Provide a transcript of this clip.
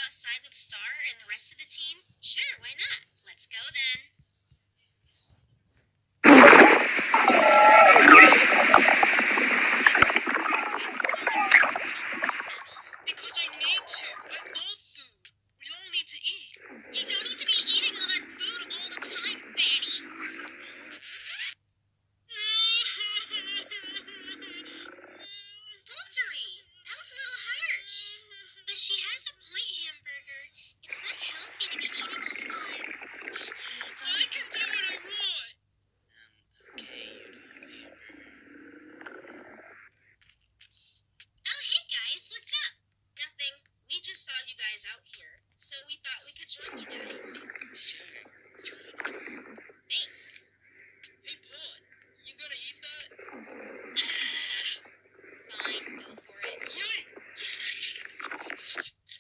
outside with Star and the rest of the team? Sure, why not? Let's go then. Because I need to. I love food. We all need to eat. You don't need to be eating all that food all the time, Fanny. Poultry, that was a little harsh. But she has a point, Hamburger. It's not healthy to be eating all the time. I can do what I want. Okay, you do, Hamburger. Oh, hey guys, what's up? Nothing. We just saw you guys out here, so we thought we could join you guys.